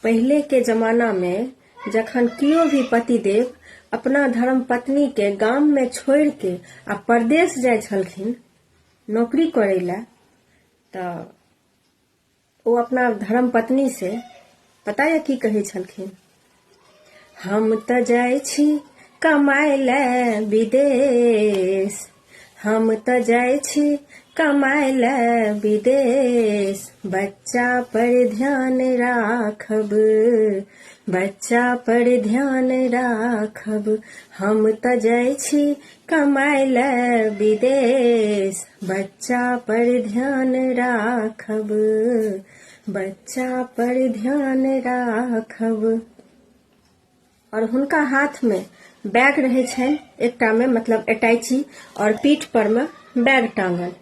पहले के जमाना में जखन कियो भी पतिदेव अपना धर्म पत्नी के गाम में छोड़ के आ परदेश जाय छलखिन नौकरी करे ला, तो वो अपना धर्म पत्नी से पता है की कहे छलखिन, हम तो जाय छी कमाए ला विदेश, हम तो जाय छी कमाए ला विदेश, बच्चा पर ध्यान राखब, बच्चा पर ध्यान राखब, हम तो जाय छी कमाए ला विदेश, बच्चा पर ध्यान राखब, बच्चा पर ध्यान राखब। और हुनका हाथ में बैग रहे छन, एकटा में मतलब अटैची और पीठ पर में बैग टांगल,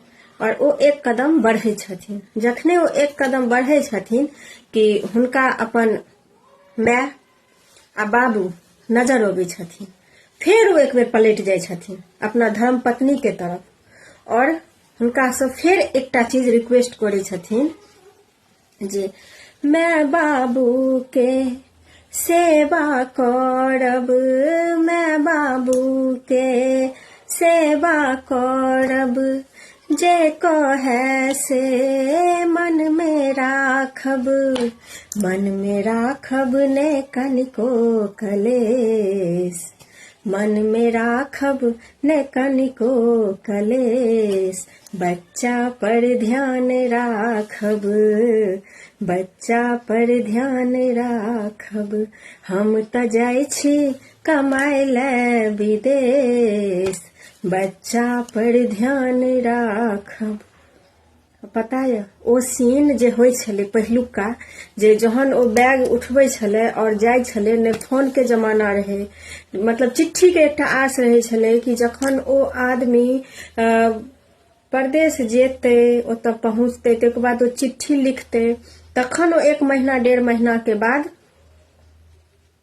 और वो एक कदम बढ़े छथिन। जखने वो एक कदम बढ़े छथिन कि हुनका अपन माय आ बाबू नजर आबै छथिन, फिर वो एक बेर पलट जाय छथिन अपना धर्म पत्नी के तरफ, और हुनका से फिर एकटा चीज रिक्वेस्ट करे छथिन जे माय बाबू के सेवा करब, माय बाबू के सेवा करब, जे कहे से मन में राखब, मन में राखब ने कनिको कलेश, मन में राखब ने कनिको कलेश, बच्चा पर ध्यान राखब, बच्चा पर ध्यान राखब, हम तो जाय छी कमाए ला विदेश, बच्चा पर ध्यान राखब। पता है ओ सीन जे होय छले पहिलुका, जे जहन ओ बैग उठबै छले और जाय छले, ने फोन के जमाना रहे, मतलब चिट्ठी के एकटा आस रहे छले कि जखन ओ आदमी परदेश जेते, ओतऽ पहुंचते, तकर बाद ओ चिट्ठी लिखते, तखन ओ 1 महीना 1.5 महीना के बाद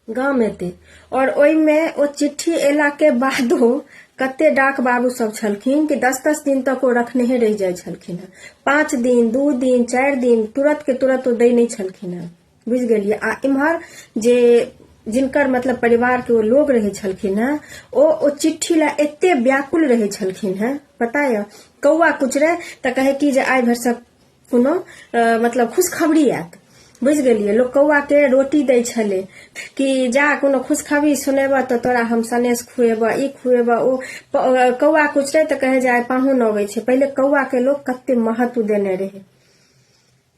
गाम एते, और ओइ में ओ चिट्ठी एला के बादो कते डाक बाबू सब छलखिन कि 10-10 दिन तक ओ रखने ही रह जाय छलखिन है, 5 दिन 2 दिन 4 दिन तुरंत के तुरंत ओ दै नहीं छलखिन है, बुझ गेलिए। आ इम्हर जे जिनकर मतलब परिवार के वो लोग रहे छलखिन है, ओ चिट्ठी ला एते व्याकुल रहे छलखिन है, पता है कौआ कुचरे त कहे कि जे आइ भर सब कोनो मतलब खुशखबरी आयत, बुझ गेलिए। लोग कौआ के रोटी दै छले कि जा कोनो खुशखबरी सुनेबा तो तोरा हम सनेश खुएबा, ई खुएबा, ओ कौआ कुचरे त कहे जाय पाहुन अबै छे। पहले कौआ के लोग कते महत्व देने रहे,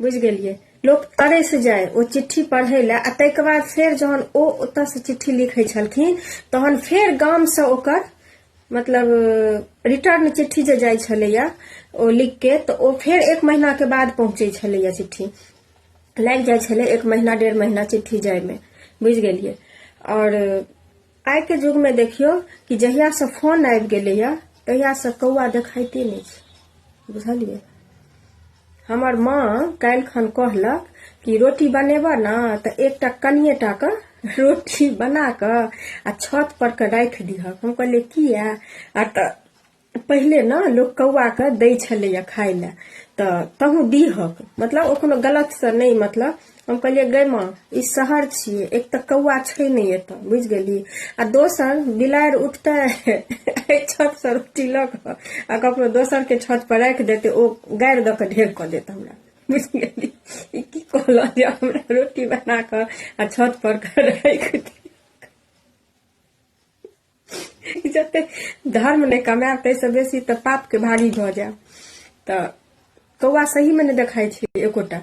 बुझ गेलिए। लोग तरस जाए ओ चिट्ठी पढ़े ला, आ तै के बाद फिर जहन ओ ओतऽ से चिट्ठी लिखे छलखिन, तहन फिर गाम से ओकर मतलब रिटर्न चिट्ठी जे जाय छलैया ओ लिख के, तो ओ फिर 1 महीना के बाद पहुंचे छलैया चिट्ठी, लग जाय छले 1 महीना 1.5 महीना चिट्ठी जाय में, बुझ गेलिए। और आइ के युग में देखियो कि जहिया से फोन आबि गेलैया तहिया से कौआ देखाइते नहीं छै, बुझलिए। हमर माँ काल्हि खन कहलक कि रोटी बनेबा ना तो एकटा कनिएटा के रोटी बना के आ छत पर के राख दिहक। हम कहलिए किया, आ त पहले ना लोग कौआ के दै छलैया खाय ला, तो तहू दीहक, मतलब ओ कोनो गलत से नहीं, मतलब हम कहलिए गै माँ ई शहर छिए, एक तो कौआ छै नहीं एत, बुझ गेली, आ दोसर बिलाड़ उठते छत से रोटी ल के आ ककरो दोसर के छत पर राख देते, ओ गारि द के ढेर क देत हमरा, बुझ गेली। ई की कहला जे हमरा रोटी बना के आ छत पर के राख दे, जते धर्म नहीं कमाएब तैसे बेसी तो पाप के भागी भ जाएब। तो कौआ सही में नहीं देखाई छै एकोटा।